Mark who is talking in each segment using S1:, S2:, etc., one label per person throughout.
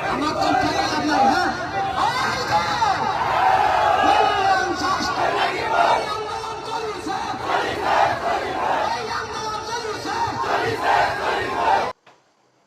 S1: আমার কণ্ঠে আপনার হ্যাঁ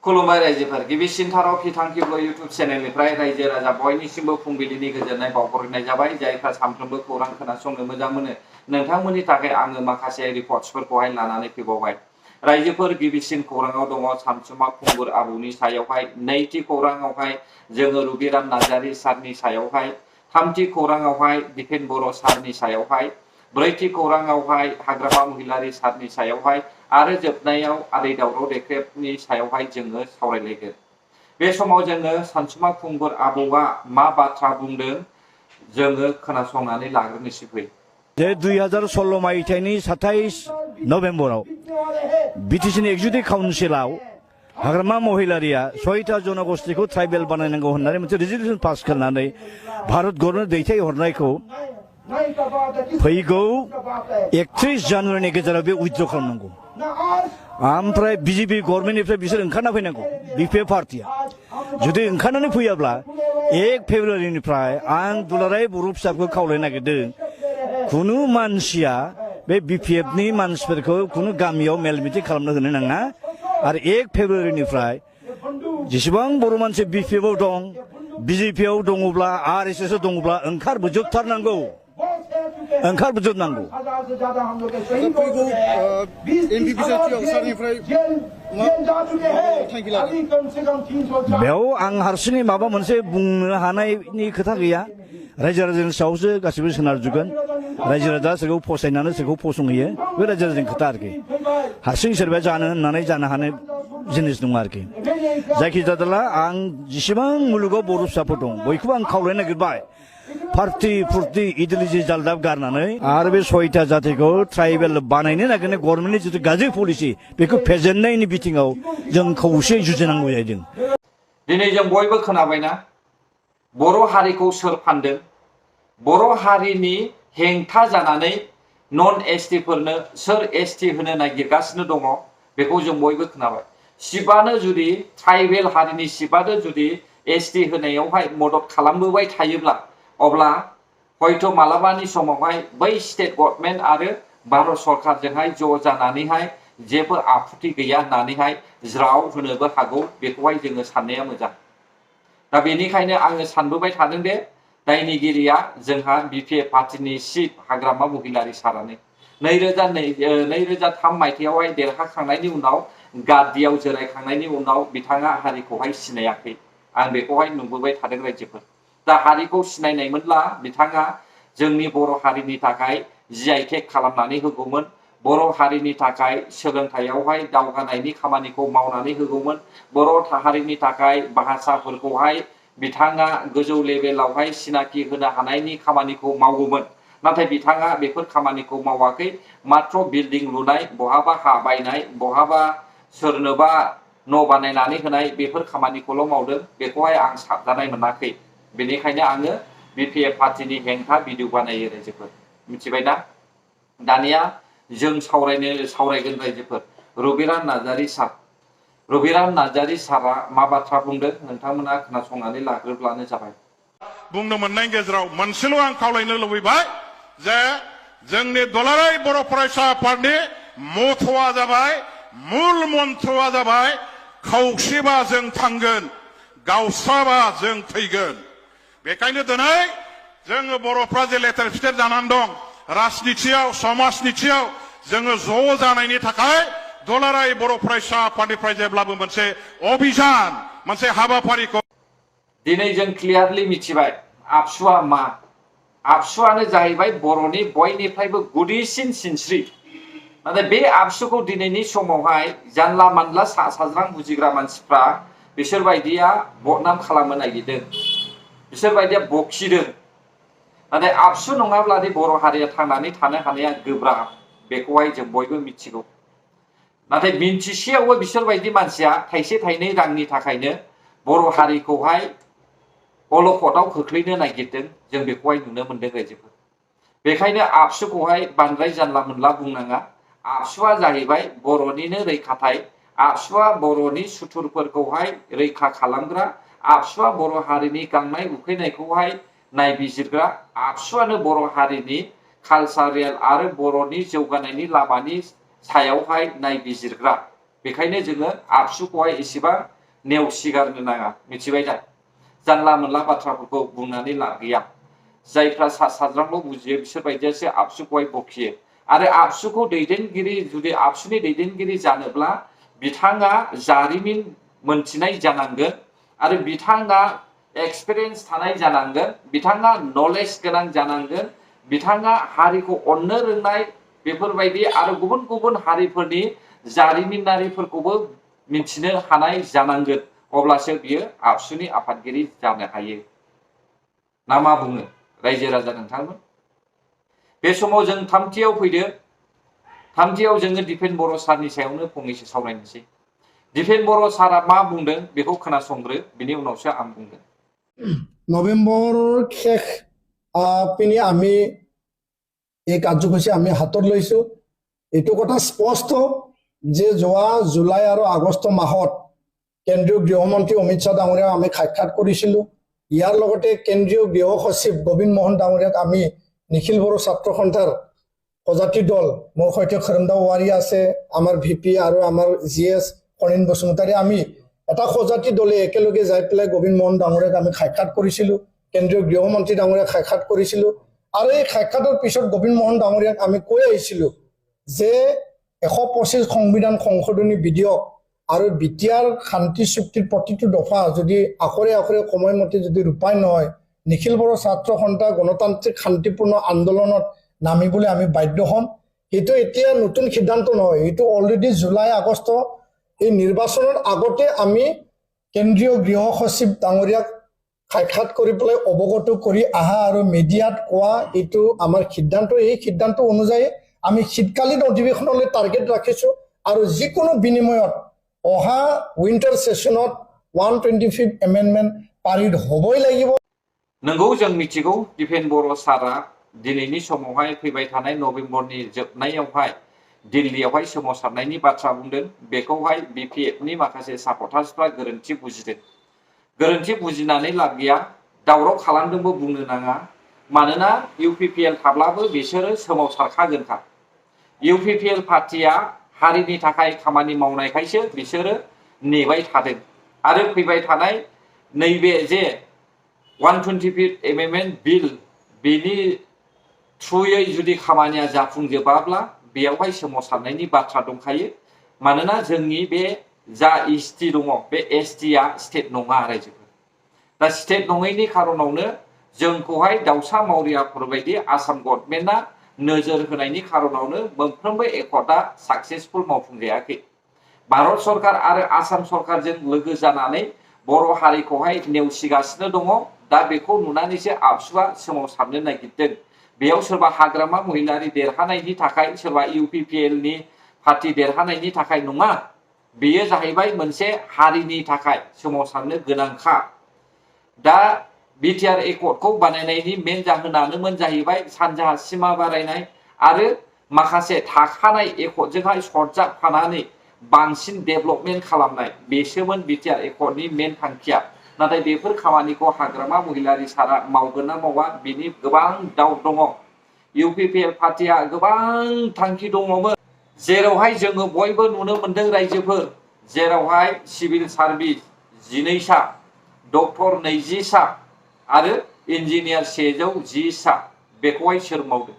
S2: खुलुमबाय रायजोफोर गिबिसिन थाराव फिथांखिब्ल इउटुब चेनेलनिफ्राय रायजो राजा बयनिसिमबो फुंबिलिनि गोजोननाय बावहरनाय जाबाय जायफ्रा सानफ्रोमबो खौरां खोनासंनो मोजां मोनो नोंथांमोननि थाखाय आङो माखासे रिपर्ट्सफोरखौहाय लानानै फैबावबाय रायजोफोर गिबिसिन खौराङाव दङ सानसुमा खुंगुर आबौनि सायावहाय नैथि खौराङावहाय जोङो रुबिराम नार्जारि सारनि सायावहाय थामथि खौराङावहाय दिपेन बर' सारनि सायावहाय ब्रैथि खौराङावहाय हाग्रामा महिलारि सारनि सायावहाय आरो जोबनायाव आदै दावराव देख्रेबनि सायावहाय जोङो सावरायलायगोन बे समाव जोङो सानसुमा खुंगुर आबौआ मा बाथ्रा बुंदों जोङो खोनासंनानै लाग्रोनोसै फै
S3: जे 2016 मायथाइनि 27 नभेम्बराव बिटिसिनि एक्जिकिउटिभ काउन्सिलाव हाग्रामा महिलारिया 6टा जनगोष्ठीखौ ट्राइबेल बानायनांगौ होननानै मोनसे रेजोलिउसन पास खालामनानै भारत गभर्नमेन्ट दैथायहरनायखौ फैगौ 31 जानुवारिनि गेजेराव बे उइथड्र खालामनांगौ ओमफ्राय बिजेपि गभर्नमेन्टनिफ्राय बिसोर ओंखारना फैनांगौ बिपिएफ पार्टिया जुदि ओंखारनानै फैयाब्ला 1 फेब्रुवारिनिफ्राय आं दुलाराय बर' फिसाफोरखौ खावलायनो नागिरदों कुनु मानसिया बे बिपिएफनि मानसिफोरखौ कुनु गामियाव मेल मिटिं खालामनो होनो नाङा आरो 1 फेब्रुवारिनिफ्राय जेसेबां बर' मानसि बिपिएफआव दं बिजेपिआव दङब्ला आरएसएसआव दङब्ला ओंखारबोजोबथारनांगौ ओंखारबोजोबनांगौ बेयाव आं हारसिङै माबा मोनसे बुंनो हानायनि खोथा गैया रायजो राजानि सायावसो गासिबो सोनारजोबगोन रायजो राजा सोरखौ फसायनानै सोरखौ फसंहैयो बे रायजो राजानि खोथा आरोखि हारसिं सोरबाया जानो होननानै जानो हानाय जिनिस दङ आरोखि जायखिजाया आं जेसेबां मुलुगाव बर' फिसाफोर दं बयखौबो आं खावलायनो नागिरबाय पार्टि फुर्ति इडिल'जि जालदाब गारनानै आरो बे 6टा जातिखौ ट्राइबेल बानायनो नागिरनाय गभर्नमेन्टनि जिथु गाज्रि पलिसि बेखौ फेजेननायनि बिथिङाव जों खौसेयै जुजिनांगौ जादों
S2: दिनै जों बयबो खोनाबायना बर' हारिखौ सोर फानदों बर' हारिनि हेंथा जानानै नन एसटिफोरनो सोर एसटि होनो नागिरगासिनो दङ बेखौ जों बयबो खोनाबाय सिबानो जुदि ट्राइबेल हारिनि सिबानो जुदि एसटि होनायावहाय मदद खालामबोबाय थायोब्ला अब्ला हयथ' मालाबानि समावहाय बै स्टेट गभर्नमेन्ट आरो भारत सरकारजोंहाय ज' जानानैहाय जेबो आफुथि गैया होननानैहाय ज्राव होनोबो हागौ बेखौहाय जोङो साननाया मोजां दा बेनिखायनो आङो सानबोबाय थादों दे दायनिगिरिया जोंहा बिपिएफ पार्टिनि चिफ हाग्रामा महिलारि सारानो 2003 मायथाइयावहाय देरहाखांनायनि उनाव गादियाव जिरायखांनायनि उनाव बिथाङा हारिखौहाय सिनायाखै आं बेखौहाय नुबोबाय थादों रायजोफोर दा हारिखौ सिनायनायमोनब्ला बिथाङा जोंनि बर' हारिनि थाखाय जिआइ टेग खालामनानै होगौमोन बर' हारिनि थाखाय सोलोंथाइयावहाय दावगानायनि खामानिखौ मावनानै होगौमोन बर' हारिनि थाखाय भाषाफोरखौहाय बिथाङा गोजौ लेभेलावहाय सिनाखि होनो हानायनि खामानिखौ मावगौमोन नाथाय बिथाङा बेफोर खामानिखौ मावाखै मात्र बिल्डिं लुनाय बहाबा हा बायनाय बहाबा सोरनोबा न' बानायनानै होनाय बेफोर खामानिखौल' मावदों बेखौहाय आं साबजानाय मोनाखै बेनिखायनो आङो बिपिएफ पार्टिनि हेंथा भिडिअ बानायो रायजोफोर मिथिबायना दानिया जों सावरायगोन रायजोफोर रुबिराम नार्जारि सारा मा बाथ्रा बुंदों नोंथांमोना खोनासंनानै लाग्रोब्लानो जाबाय
S4: बुंनो मोननायनि गेजेराव मोनसेल' आं खावलायनो लुबैबाय जे जोंनि दुलाराय बर' फरायसा आफादनि मथ'आ जाबाय मुल मन्त्रआ जाबाय खौसेबा जों थांगोन गावस्राबा जों थैगोन बेखायनो दिनै जोङो बर'फ्रा जे लेथेर फिथेर जानानै दं राजनितियाव समाजनितियाव जोङो ज' जानायनि थाखाय दुलाराय बर' फरायसा आफादनिफ्राय जेब्लाबो मोनसे अभियान मोनसे हाबाफारिखौ
S2: दिनै जों क्लियारलि मिथिबाय आबसुआ मा आबसुआनो जाहैबाय बर'नि बयनिफ्रायबो गुदिसिन सिनस्रि नाथाय बे आबसुखौ दिनैनि समावहाय जानला मानला सा साज्रां बुजिग्रा मानसिफ्रा बिसोर बायदिया बदनाम खालामनो नागिरदों बिसोर बायदिया बखिदों नाथाय आबसु नङाब्लादि बर' हारिया थांनानै थानो हानाया गोब्राब बेखौहाय जों बयबो मिथिगौ नाथाय मिन्थिसेयावबो बिसोर बायदि मानसिया थाइसे थाइनै रांनि थाखायनो बर' हारिखौहाय अलखदाव खोख्लैनो नागिरदों जों बेखौहाय नुनो मोनदों रायजोफोर बेखायनो आबसुखौहाय बांद्राय जानला मोनला बुंनाङा आबसुआ जाहैबाय बर'निनो रैखाथाय आबसुआ बर'नि सुथुरफोरखौहाय रैखा खालामग्रा आबसुआ बर' हारिनि गांनाय उखैनायखौहाय नायबिजिरग्रा, आबसुआनो बर' हारिनि कालचारेल आरो बर'नि जौगानायनि लामानि सायावहाय नायबिजिरग्रा। बेखायनो जोङो आबसुखौहाय एसेबां नेवसिगारनो नाङा, मिथिबाय दा? जानला मोनला बाथ्राफोरखौ बुंनानै लाब गैया। जायफ्रा सा साज्रांल' बुजियो बिसोर बायदियासो आबसुखौहाय बखियो। आरो आबसुखौ दैदेनगिरि, जुदि आबसुनि दैदेनगिरि जानोब्ला बिथाङा जारिमिन मोनथिनाय जानांगोन आरो बिथाङा एक्सपिरियेन्स थानाय जानांगोन, बिथाङा नलेज गोनां जानांगोन, बिथाङा हारिखौ अननो रोंनाय बेफोरबायदि आरो गुबुन गुबुन हारिफोरनि जारिमिनारिफोरखौबो मिथिनो हानाय जानांगोन। अब्लासो बियो आबसुनि आफादगिरि जानो हायो। ना मा बुङो रायजो राजा नोंथांमोन? बे समाव जों थामथियाव फैदो। थामथियाव जोङो दिपेन बर' सारनि सायावनो फंनैसो सावरायनोसै। दिपेन बर' सारा मा बुंदों बेखौ खोनासंग्रो, बिनि उनावसो आं बुंगोन।
S5: নৱেম্বৰ শেষ পিনি আমি এই কাৰ্যসূচী আমি হাতত লৈছো। এইটো কথা স্পষ্ট যে যোৱা জুলাই আৰু আগষ্ট মাহত কেন্দ্ৰীয় গৃহমন্ত্ৰী অমিত শ্বাহ ডাঙৰীয়াক আমি সাক্ষাৎ কৰিছিলোঁ। ইয়াৰ লগতে কেন্দ্ৰীয় গৃহ সচিব গোবিন্দ মোহন ডাঙৰীয়াক আমি নিখিল বড়ো ছাত্ৰ সন্থাৰ প্ৰজাতি দল, মোৰ সৈতে খৰমদা ৱাৰী আছে, আমাৰ ভিপি আৰু আমাৰ GS ফণীন বসুমতাৰী, আমি এটা সজাতি দলে একেলগে যাই পেলাই গোবিন্দ মোহন ডাঙৰীয়াক আমি সাক্ষাৎ কৰিছিলোঁ। কেন্দ্ৰীয় গৃহমন্ত্ৰী ডাঙৰীয়াক সাক্ষাৎ কৰিছিলোঁ। আৰু এই সাক্ষাতৰ পিছত গোবিন্দ মোহন ডাঙৰীয়াক আমি কৈ আহিছিলোঁ যে 125 সংবিধান সংশোধনী বিধেয়ক আৰু বিটিআৰ শান্তি চুক্তিৰ প্ৰতিটো দফা যদি আখৰে আখৰে সময়মতে যদি ৰূপায়ণ নহয়, নিখিল বড়ো ছাত্ৰ সন্থা গণতান্ত্ৰিক শান্তিপূৰ্ণ আন্দোলনত নামিবলৈ আমি বাধ্য হ'ম। এইটো এতিয়া নতুন সিদ্ধান্ত নহয়, এইটো অলৰেডি জুলাই আগষ্ট এই নিৰ্বাচনৰ আগতে আমি কেন্দ্ৰীয় গৃহ সচিব ডাঙৰীয়াক সাক্ষাৎ কৰি পেলাই অৱগত কৰি আহা আৰু মিডিয়াত কোৱা এইটো আমাৰ সিদ্ধান্ত। এই সিদ্ধান্ত অনুযায়ী আমি শীতকালীন অধিৱেশনলৈ টাৰ্গেট ৰাখিছোঁ আৰু যিকোনো বিনিময়ত অহা উইন্টাৰ সেশনত 125 এমেণ্ডমেণ্ট পাৰিত হ'বই লাগিব।
S2: नंगौ, जों मिथिगौ दिपेन बर' सारा दिनैनि समावहाय फैबाय थानाय नभेम्बरनि जोबनायावहाय दिल्लीयावहाय सोमावसारनायनि बाथ्रा बुंदों। बेखौहाय BPFनि माखासे सापर्टार्सफ्रा गोरोन्थि बुजिदों। गोरोन्थि बुजिनानै लाब गैया, दावराव खालामदोंबो बुंनो नाङा। मानोना UPPL थाब्लाबो बिसोरो सोमावसारखागोनखा। UPPL पार्टिया हारिनि थाखाय खामानि मावनायखायसो बिसोरो नेबाय थादों। आरो फैबाय थानाय नैबे जे 125 एमेन्डमेन्ट बिल, बेनि थ्रुयै जुदि खामानिया जाफुंजोबाब्ला बेयावहाय सोमावसारनायनि बाथ्रा दंखायो। मानोना जोंनि बे जा ST दङ, बे STआ स्टेट नङा रायजोफोर। दा स्टेट नङैनि खारनावनो जोंखौहाय दाउसा मावरियाफोरबायदि आसाम गभर्नमेन्टआ नोजोर होनायनि खारनावनो मोनफ्रोमबो एकर्डआ साक्सेसफुल मावफुंजायाखै। भारत सरकार आरो आसाम सरकारजों लोगो जानानै बर' हारिखौहाय नेवसिगासिनो दङ। दा बेखौ नुनानैसो आबसुआ सोमावसारनो नागिरदों। बेयाव सोरबा हाग्रामा महिलारि देरहानायनि थाखाय, सोरबा UPPLनि पार्टी देरहानायनि थाखाय नङा। बेयो जाहैबाय मोनसे हारिनि थाखाय सोमावसारनो गोनांखा। दा बिटिआर एकर्डखौ बानायनायनि मेन जाहोनानोमोन जाहैबाय सानजाहा सिमा बारायनाय आरो माखासे थाखानाय एकर्डजोंहाय सरजाबफानानै बांसिन डेभेलपमेन्ट खालामनाय। बेसोमोन बिटिआर एकर्डनि मेन थांखिया। नाथाय बेफोर खामानिखौ हाग्रामा महिलारि सारा मावगोन ना मावा बिनि गोबां डाउट दङ। UPPL पार्टिया गोबां थांखि दङमोन, जेरावहाय जोङो बयबो नुनो मोनदों रायजोफोर, जेरावहाय सिभिल सार्भिस 12 सा, डक्टर 20 सा आरो इन्जिनियार 110 सा, बेखौहाय सोर मावदों?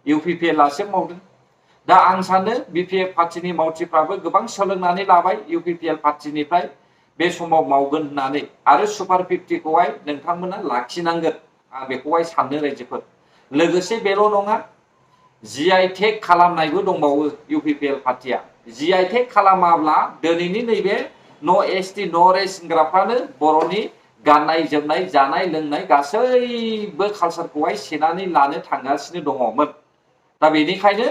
S2: UPPLआसो मावदों। दा आं सानो BPF पार्टिनि मावथिफ्राबो गोबां सोलोंनानै लाबाय UPPL पार्टिनिफ्राय बे समाव मावगोन होननानै, आरो सुपार 50खौहाय नोंथांमोना लाखिनांगोन। आं बेखौहाय सानो रायजोफोर। लोगोसे बेल' नङा, GI टेग खालामनायबो दंबावो UPPL पार्टिया। GI टेग खालामाब्ला दिनैनि नैबे न' ST न' रेस होनग्राफ्रानो बर'नि गाननाय जोमनाय, जानाय लोंनाय गासैबो कालचारखौहाय सेनानै लानो थांगासिनो दङमोन। दा बेनिखायनो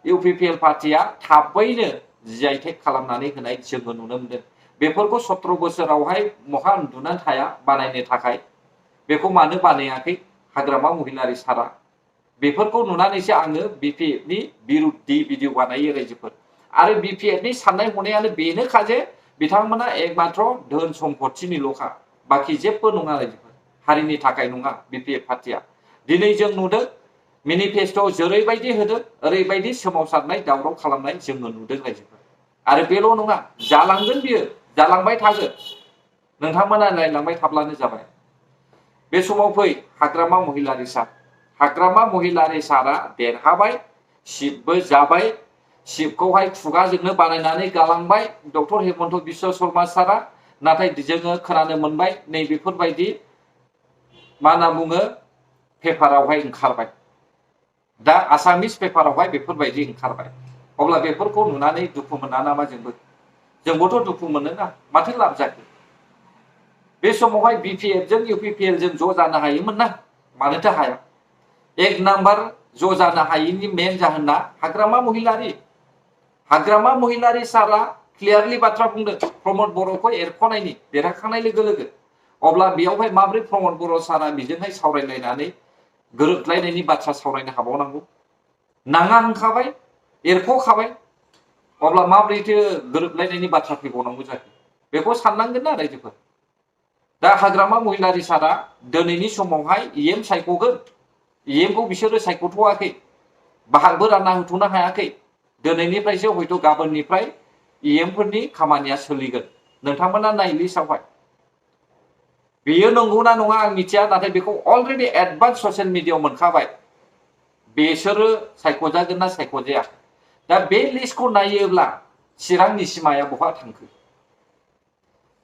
S2: UPPL पार्टिया थाबैनो GI टेग खालामनानै होनाय जोङो नुनो मोनदों। बेफोरखौ 17 बोसोरावहाय महा उन्दुनानै थाया बानायनो थाखाय। बेखौ मानो बानायाखै हाग्रामा महिलारि सारा? बेफोरखौ नुनानैसो आङो BPFनि बिरुद्धि भिडिअ बानायो रायजोफोर। आरो BPFनि साननाय हनायानो बेनोखा जे बिथांमोना एकमात्र धोन सम्पथिनिल'खा। बाखि जेबो नङा रायजोफोर हारिनि थाखाय नङा बिपिएफ पार्टिया दिनै जों नुदों मेनिफेस्ट'आव जेरैबायदि होदों ओरैबायदि सोमावसारनाय दावराव खालामनाय जोङो नुदों रायजोफोर आरो बेल' नङा जालांगोन बियो जालांबाय थागोन नोंथांमोना नायलांबाय थाब्लानो जाबाय बे समाव फै हाग्रामा महिलारि सारा देरहाबाय सिटबो जाबाय सिटखौहाय खुगाजोंनो बानायनानै गालांबाय डक्टर हेमन्त बिश्व शर्मा सारा नाथाय जोङो खोनानो मोनबाय नैबेफोरबायदि मा होनना बुङो पेपारावहाय ओंखारबाय दा आसामिस पेपारावहाय बेफोरबायदि ओंखारबाय अब्ला बेफोरखौ नुनानै दुखु मोना नामा जोंबोथ' दुखु मोनोना माथो लाब जाखो बे समावहाय बिपिएफ जों इउपिपिएल जों ज' जानो हायोमोन ना मानोथो हाया एक नाम्बार ज' जानो हायैनि मेन जाहोना हाग्रामा महिलारि सारा क्लियारलि बाथ्रा बुंदों प्रमद बर'खौ एरख'नायनि देरहाखांनाय लोगो लोगो अब्ला बेयावहाय माब्रै प्रमद बर' सारा बिजोंहाय सावरायलायनानै गोरोबलायनायनि बाथ्रा सावरायनो हाबावनांगौ नाङा होनखाबाय एरख'खाबाय अब्ला माब्रैथो गोरोबलायनायनि बाथ्रा फैबावनांगौ जाखो बेखौ साननांगोन ना रायजोफोर दा हाग्रामा महिलारि सारा दिनैनि समावहाय इएम सायख'गोन इएमखौ बिसोरो सायख'थ'वाखै बाहागबो रानना होथ'नो हायाखै दिनैनिफ्रायसो हयथ' गाबोननिफ्राय इएमफोरनि खामानिया सोलिगोन नोंथांमोना नाय लिस्टआवहाय बेयो नंगौना नङा आं मिथिया नाथाय बेखौ अलरेडि एडभान्स ससियेल मिडियायाव मोनखाबाय बेसोरो सायख'जागोन ना सायख'जाया दा बे लिस्टखौ नायोब्ला चिरांनि सिमाया बहा थांखो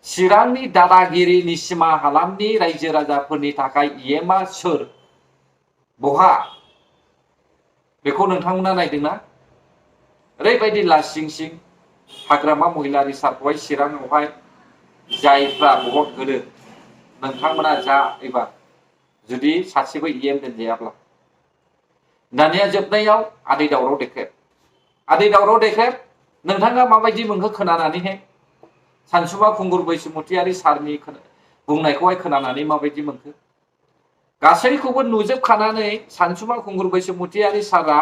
S2: चिरांनि दादागिरि निसिमा हालामनि रायजो राजाफोरनि थाखाय इएमआ सोर बहा बेखौ नोंथांमोना नायदोंना ओरैबायदि लासिं सिं हाग्रामा महिलारि सारखौहाय चिराङावहाय जायफ्रा भट होदों नोंथांमोना जा एबार जुदि सासेबो इएम दोनजायाब्ला दानिया जोबनायाव आदै दावराव देख्रेब नोंथाङा माबायदि मोनखो खोनानानैहाय सानसुमा खुंगुर बैसोमुतियारि सारनि बुंनायखौहाय खोनानानै माबायदि मोनखो गासैखौबो नुजोबखानानै सानसुमा खुंगुर बैसोमुतियारि सारा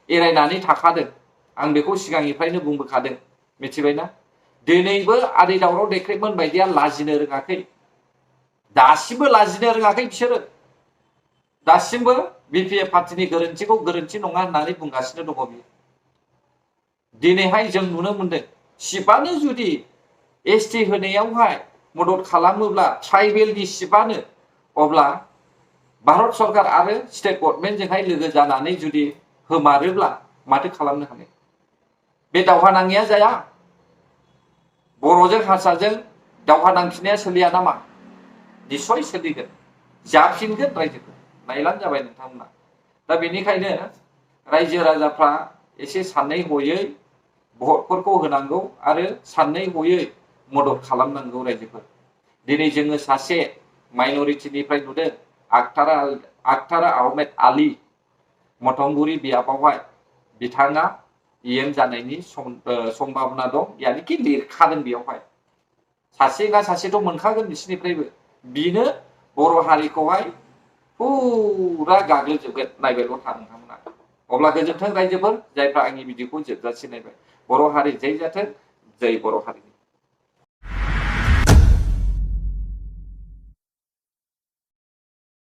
S2: एरायनानै थाखादों आं बेखौ सिगांनिफ्रायनो बुंबोखादों मिथिबायना दिनैबो आदै दावराव देख्रेबमोन बायदिया लाजिनो रोङाखै दासिमबो लाजिनो रोङाखै बिसोरो दासिमबो बिपिएफ पार्टिनि गोरोन्थिखौ गोरोन्थि नङा होननानै बुंगासिनो दङ बियो दिनैहाय जों नुनो मोनदों सिटआनो जुदि एसटि होनायावहाय मदद खालामोब्ला ट्राइबेलनि सिटआनो अब्ला भारत सरकार आरो स्टेट गभर्नमेन्टजोंहाय लोगो जानानै जुदि होमारोब्ला माथो खालामनो हानो बे दावहा नांनाया जाया बर'जों हारसाजों दावहा नांफिननाया सोलिया नामा निस्सय सोलिगोन जाफिनगोन रायजोखौ नायलां जाबाय नोंथांमोना दा बेनिखायनो रायजो राजाफ्रा एसे साननै हयै भटफोरखौ होनांगौ आरो साननै हयै मदद खालामनांगौ रायजोफोर दिनै जोङो सासे माइनरिटिनिफ्राय नुदों आखतारा आहमेद आली मथंगुरि बियाबावहाय बिथाङा इएम जानायनि सम्भाबना दं यानिखि लिरखादों बेयावहाय सासे ना सासेथ' मोनखागोन बिसिनिफ्रायबो बिनो बर' हारिखौहाय फुरा गाग्लोबजोबगोन नायबायल' था नोंथांमोना अब्ला गोजोन्थों रायजोफोर जायफ्रा आंनि भिडिअखौ जोबजासिम नायबाय बर' हारि जै जाथों जै बर' हारि